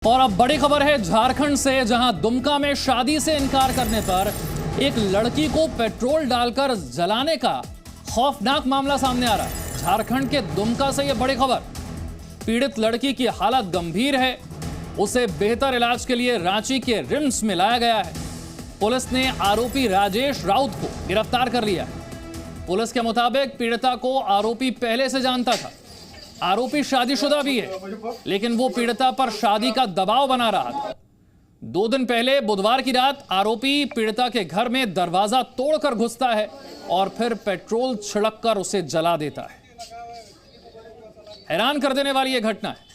और अब बड़ी खबर है झारखंड से, जहां दुमका में शादी से इनकार करने पर एक लड़की को पेट्रोल डालकर जलाने का खौफनाक मामला सामने आ रहा है। झारखंड के दुमका से यह बड़ी खबर। पीड़ित लड़की की हालत गंभीर है, उसे बेहतर इलाज के लिए रांची के रिम्स में लाया गया है। पुलिस ने आरोपी राजेश राउत को गिरफ्तार कर लिया है। पुलिस के मुताबिक पीड़िता को आरोपी पहले से जानता था। आरोपी शादीशुदा भी है, लेकिन वो पीड़िता पर शादी का दबाव बना रहा था। 2 दिन पहले बुधवार की रात आरोपी पीड़िता के घर में दरवाजा तोड़कर घुसता है और फिर पेट्रोल छिड़ककर उसे जला देता है। हैरान कर देने वाली यह घटना है।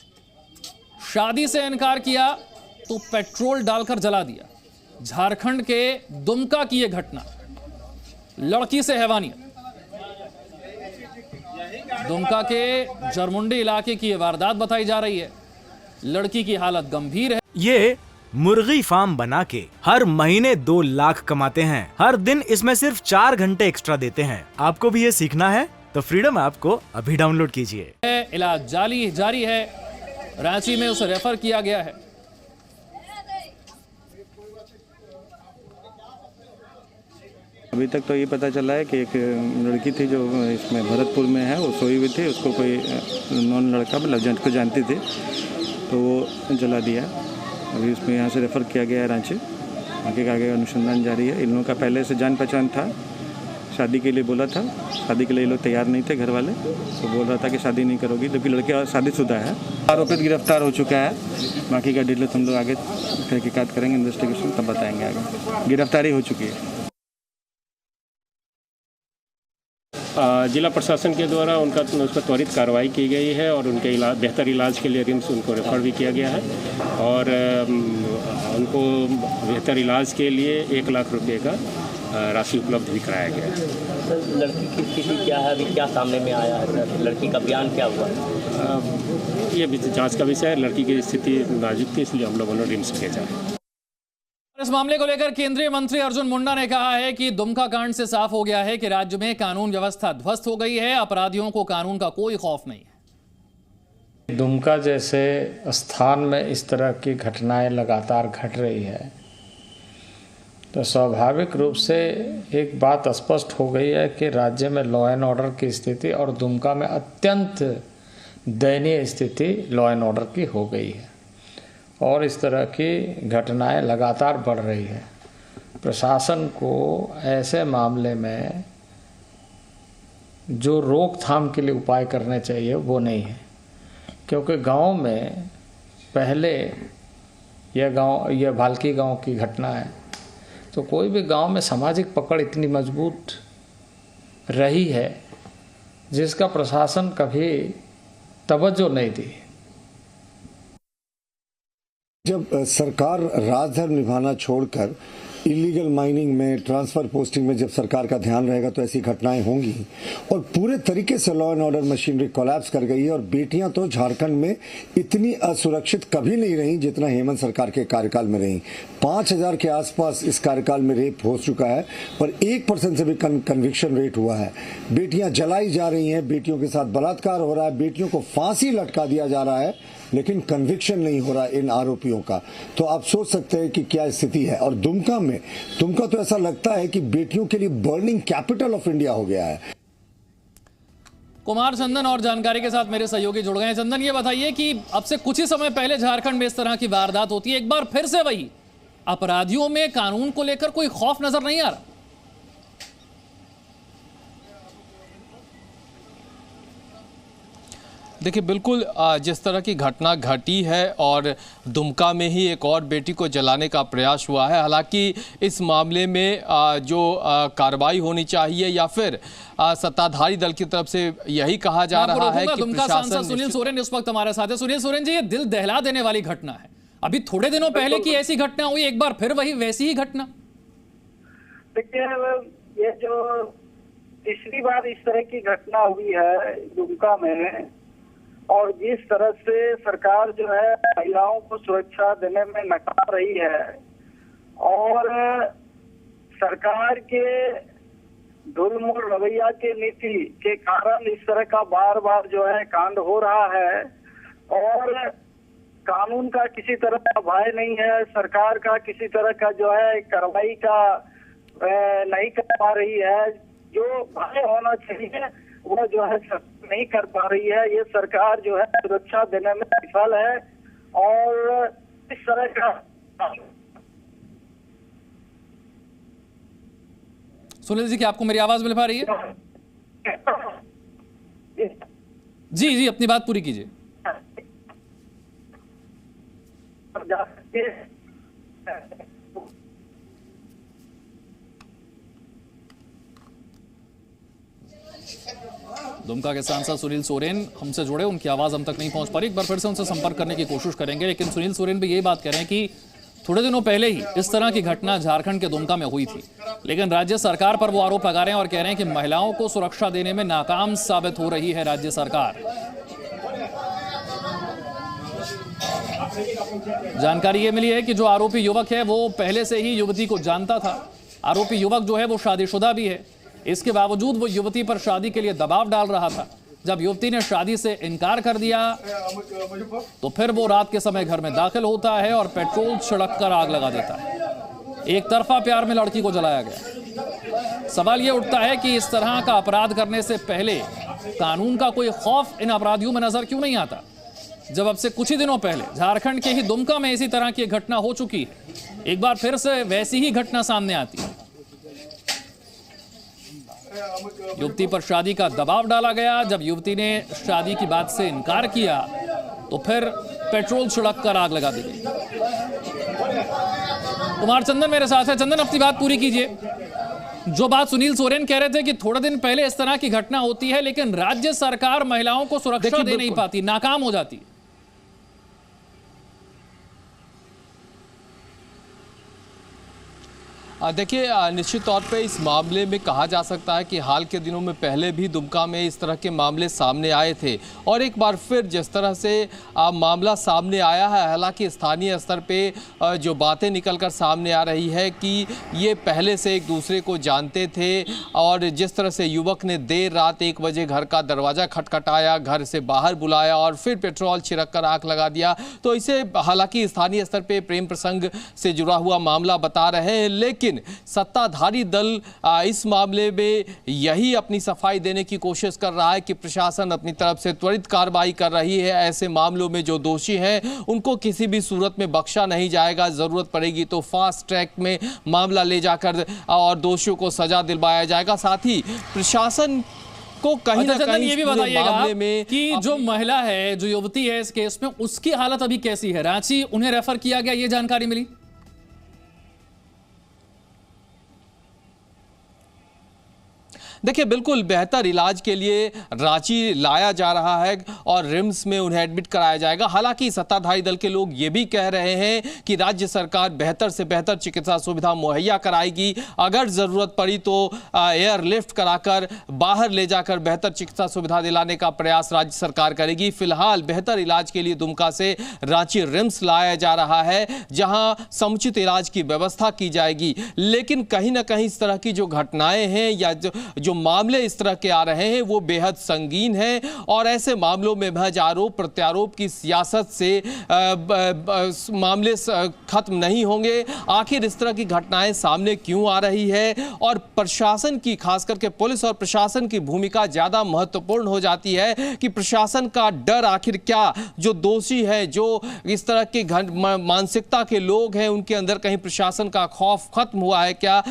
शादी से इनकार किया तो पेट्रोल डालकर जला दिया। झारखंड के दुमका की यह घटना, लड़की से हैवानियत। दुमका के जरमुंडी इलाके की यह वारदात बताई जा रही है। लड़की की हालत गंभीर है। ये मुर्गी फार्म बना के हर महीने 2 लाख कमाते हैं। हर दिन इसमें सिर्फ 4 घंटे एक्स्ट्रा देते हैं। आपको भी ये सीखना है तो फ्रीडम ऐप को अभी डाउनलोड कीजिए। इलाज जारी है। रांची में उसे रेफर किया गया है। अभी तक तो ये पता चला है कि एक लड़की थी जो इसमें भरतपुर में है, वो सोई हुई थी। उसको कोई नॉन लड़का मतलब जेंट को जानती थी, तो वो जला दिया। अभी उसमें यहाँ से रेफ़र किया गया है रांची। आगे अनुसंधान जारी है। इन लोगों का पहले से जान पहचान था। शादी के लिए बोला था, शादी के लिए ये लोग तैयार नहीं थे घर वाले, तो बोल रहा था कि शादी नहीं करोगी, जबकि लड़की शादीशुदा है। आरोपित गिरफ्तार हो चुका है। बाकी का डिटेल हम लोग आगे तहकीकात करेंगे, इन्वेस्टिगेशन तब बताएंगे। आगे गिरफ्तारी हो चुकी है। जिला प्रशासन के द्वारा उस पर त्वरित कार्रवाई की गई है और उनके बेहतर इलाज के लिए रिम्स उनको रेफर भी किया गया है और उनको बेहतर इलाज के लिए 1 लाख रुपए का राशि उपलब्ध भी कराया गया है। सर, लड़की की स्थिति क्या है, अभी क्या सामने में आया है सर? लड़की का बयान क्या हुआ? ये भी जाँच का विषय है। लड़की की स्थिति नाजुक थी, इसलिए हम लोगों ने रिम्स भेजा है। इस मामले को लेकर केंद्रीय मंत्री अर्जुन मुंडा ने कहा है कि दुमका कांड से साफ हो गया है कि राज्य में कानून व्यवस्था ध्वस्त हो गई है। अपराधियों को कानून का कोई खौफ नहीं है। दुमका जैसे स्थान में इस तरह की घटनाएं लगातार घट रही है तो स्वाभाविक रूप से एक बात स्पष्ट हो गई है कि राज्य में लॉ एंड ऑर्डर की स्थिति और दुमका में अत्यंत दयनीय स्थिति लॉ एंड ऑर्डर की हो गई है और इस तरह की घटनाएं लगातार बढ़ रही है। प्रशासन को ऐसे मामले में जो रोकथाम के लिए उपाय करने चाहिए वो नहीं है, क्योंकि गांव में पहले यह भालकी गांव की घटना है, तो कोई भी गांव में सामाजिक पकड़ इतनी मजबूत रही है जिसका प्रशासन कभी तवज्जो नहीं दी। जब सरकार राजधर्म निभाना छोड़कर इलीगल माइनिंग में, ट्रांसफर पोस्टिंग में जब सरकार का ध्यान रहेगा तो ऐसी घटनाएं होंगी और पूरे तरीके से law and order machinery collapse कर गई है। और बेटियां तो झारखंड में इतनी असुरक्षित कभी नहीं रहीं जितना हेमंत सरकार के कार्यकाल में रहीं। 5000 के आसपास इस कार्यकाल में रेप हो चुका है और 1% से भी कन्विक्शन रेट हुआ है। बेटियां जलाई जा रही हैं, बेटियों के साथ बलात्कार हो रहा है, बेटियों को फांसी लटका दिया जा रहा है, लेकिन कन्विक्शन नहीं हो रहा इन आरोपियों का। तो आप सोच सकते हैं कि क्या स्थिति है। और दुमका तो ऐसा लगता है कि बेटियों के लिए बर्निंग कैपिटल ऑफ इंडिया हो गया है। कुमार चंदन और जानकारी के साथ मेरे सहयोगी जुड़ गए हैं। चंदन, ये बताइए कि अब से कुछ ही समय पहले झारखंड में इस तरह की वारदात होती है, एक बार फिर से वही अपराधियों में कानून को लेकर कोई खौफ नजर नहीं आ रहा। देखिए, बिल्कुल जिस तरह की घटना घटी है और दुमका में ही एक और बेटी को जलाने का प्रयास हुआ है। हालांकि इस मामले में जो कार्रवाई होनी चाहिए या फिर सत्ताधारी दल की तरफ से यही कहा जा रहा है कि दुमका सांसद सुनील सोरेन इस वक्त हमारे साथ है। सुनील सोरेन जी, ये दिल दहला देने वाली घटना है। अभी थोड़े दिनों पहले की ऐसी घटना हुई, एक बार फिर वही वैसी ही घटना। देखिए, ये जो तीसरी बार इस तरह की घटना हुई है दुमका में, और जिस तरह से सरकार जो है महिलाओं को सुरक्षा देने में नाकाम रही है और सरकार के ढुलमुल रवैया के नीति के कारण इस तरह का बार बार जो है कांड हो रहा है। और कानून का किसी तरह का भय नहीं है, सरकार का किसी तरह का जो है कार्रवाई का नहीं कर पा रही है। जो भय होना चाहिए वो जो है नहीं कर पा रही है। ये सरकार जो है सुरक्षा देने में विफल है और इस तरह का। सुनील जी, क्या आपको मेरी आवाज मिल पा रही है? जी जी, अपनी बात पूरी कीजिए। दुमका के सांसद सुनील सोरेन हमसे जुड़े, उनकी आवाज हम तक नहीं पहुंच पा रही। एक बार फिर से उनसे संपर्क करने की कोशिश करेंगे, लेकिन सुनील सोरेन भी यही बात कह रहे हैं कि थोड़े दिनों पहले ही इस तरह की घटना झारखंड के दुमका में हुई थी, लेकिन राज्य सरकार पर वो आरोप लगा रहे हैं और कह रहे हैं कि महिलाओं को सुरक्षा देने में नाकाम साबित हो रही है राज्य सरकार। जानकारी ये मिली है कि जो आरोपी युवक है वो पहले से ही युवती को जानता था। आरोपी युवक जो है वो शादीशुदा भी है, इसके बावजूद वो युवती पर शादी के लिए दबाव डाल रहा था। जब युवती ने शादी से इनकार कर दिया तो फिर वो रात के समय घर में दाखिल होता है और पेट्रोल छिड़क कर आग लगा देता है। एक तरफा प्यार में लड़की को जलाया गया। सवाल ये उठता है कि इस तरह का अपराध करने से पहले कानून का कोई खौफ इन अपराधियों में नजर क्यों नहीं आता, जब अब से कुछ ही दिनों पहले झारखंड के ही दुमका में इसी तरह की घटना हो चुकी है। एक बार फिर से वैसी ही घटना सामने आती है। युवती पर शादी का दबाव डाला गया। जब युवती ने शादी की बात से इनकार किया तो फिर पेट्रोल छिड़क कर आग लगा दी गई। कुमार चंदन मेरे साथ है। चंदन, अपनी बात पूरी कीजिए। जो बात सुनील सोरेन कह रहे थे कि थोड़े दिन पहले इस तरह की घटना होती है लेकिन राज्य सरकार महिलाओं को सुरक्षा दे नहीं पाती, नाकाम हो जाती है। देखिए, निश्चित तौर पे इस मामले में कहा जा सकता है कि हाल के दिनों में पहले भी दुमका में इस तरह के मामले सामने आए थे और एक बार फिर जिस तरह से मामला सामने आया है, हालांकि स्थानीय स्तर पे जो बातें निकलकर सामने आ रही है कि ये पहले से एक दूसरे को जानते थे और जिस तरह से युवक ने देर रात 1 बजे घर का दरवाज़ा खटखटाया, घर से बाहर बुलाया और फिर पेट्रोल छिड़क कर आग लगा दिया, तो इसे हालांकि स्थानीय स्तर पे प्रेम प्रसंग से जुड़ा हुआ मामला बता रहे हैं, लेकिन सत्ताधारी दल इस मामले में यही अपनी सफाई देने की कोशिश कर रहा है कि प्रशासन अपनी तरफ से त्वरित कार्रवाई कर रही है। ऐसे मामलों में जो दोषी हैं उनको किसी भी सूरत में बख्शा नहीं जाएगा। जरूरत पड़ेगी तो फास्ट ट्रैक में मामला ले जाकर और दोषियों को सजा दिलवाया जाएगा। साथ ही प्रशासन को कहीं ना कहीं ये भी बताइएगा कि जो महिला है, जो युवती है इस केस में, उसकी हालत अभी कैसी है? रांची उन्हें रेफर किया गया, ये जानकारी मिली? देखिए, बिल्कुल बेहतर इलाज के लिए रांची लाया जा रहा है और रिम्स में उन्हें एडमिट कराया जाएगा। हालांकि सत्ताधारी दल के लोग ये भी कह रहे हैं कि राज्य सरकार बेहतर से बेहतर चिकित्सा सुविधा मुहैया कराएगी। अगर जरूरत पड़ी तो एयरलिफ्ट कराकर बाहर ले जाकर बेहतर चिकित्सा सुविधा दिलाने का प्रयास राज्य सरकार करेगी। फिलहाल बेहतर इलाज के लिए दुमका से रांची रिम्स लाया जा रहा है, जहां समुचित इलाज की व्यवस्था की जाएगी। लेकिन कहीं ना कहीं इस तरह की जो घटनाएं हैं या जो मामले इस तरह के आ रहे हैं वो बेहद संगीन हैं और ऐसे मामलों में महज आरोप प्रत्यारोप की सियासत से मामले खत्म नहीं होंगे। आखिर इस तरह की घटनाएं सामने क्यों आ रही है और प्रशासन की, खास करके पुलिस और प्रशासन की भूमिका ज्यादा महत्वपूर्ण हो जाती है कि प्रशासन का डर आखिर क्या, जो दोषी है, जो इस तरह की मानसिकता के लोग हैं, उनके अंदर कहीं प्रशासन का खौफ खत्म हुआ है क्या?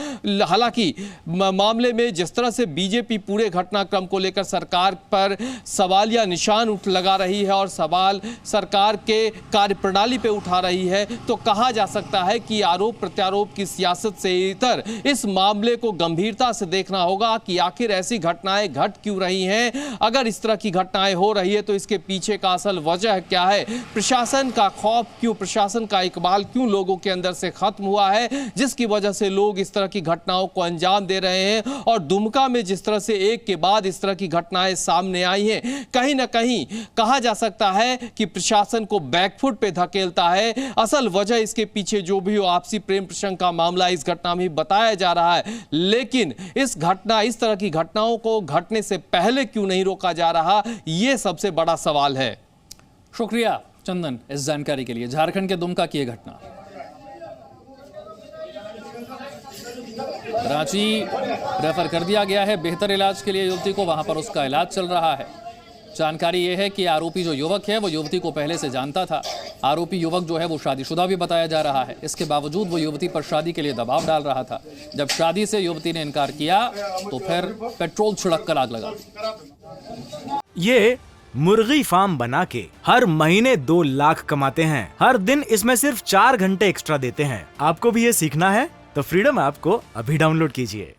हालांकि मामले में जिस तरह से बीजेपी पूरे घटनाक्रम को लेकर सरकार पर सवालिया निशान लगा रही है और सवाल सरकार के कार्यप्रणाली पे उठा रही है, तो कहा जा सकता है कि आरोप प्रत्यारोप की सियासत से इतर इस मामले को गंभीरता से देखना होगा कि आखिर ऐसी घटनाएं घट क्यों रही हैं। अगर इस तरह की घटनाएं हो रही है तो इसके पीछे का असल वजह क्या है? प्रशासन का खौफ क्यों, प्रशासन का इकबाल क्यों लोगों के अंदर से खत्म हुआ है, जिसकी वजह से लोग इस तरह की घटनाओं को अंजाम दे रहे हैं। और दुमका में जिस तरह से एक के बाद इस तरह की घटनाएं सामने आई हैं, कहीं ना कहीं कहा जा सकता है कि प्रशासन को बैकफुट पे धकेलता है। असल वजह इसके पीछे जो भी हो, आपसी प्रेम प्रसंग का मामला इस घटना में बताया जा रहा है, लेकिन इस तरह की घटनाओं को घटने से पहले क्यों नहीं रोका जा रहा, यह सबसे बड़ा सवाल है। शुक्रिया चंदन इस जानकारी के लिए। झारखंड के दुमका की यह घटना, रांची रेफर कर दिया गया है बेहतर इलाज के लिए युवती को, वहां पर उसका इलाज चल रहा है। जानकारी यह है कि आरोपी जो युवक है वो युवती को पहले से जानता था। आरोपी युवक जो है वो शादीशुदा भी बताया जा रहा है। इसके बावजूद वो युवती पर शादी के लिए दबाव डाल रहा था। जब शादी से युवती ने इनकार किया तो फिर पेट्रोल छिड़क कर आग लगा दी। ये मुर्गी फार्म बना के हर महीने 2 लाख कमाते हैं। हर दिन इसमें सिर्फ 4 घंटे एक्स्ट्रा देते हैं। आपको भी ये सीखना है तो फ्रीडम ऐप को अभी डाउनलोड कीजिए।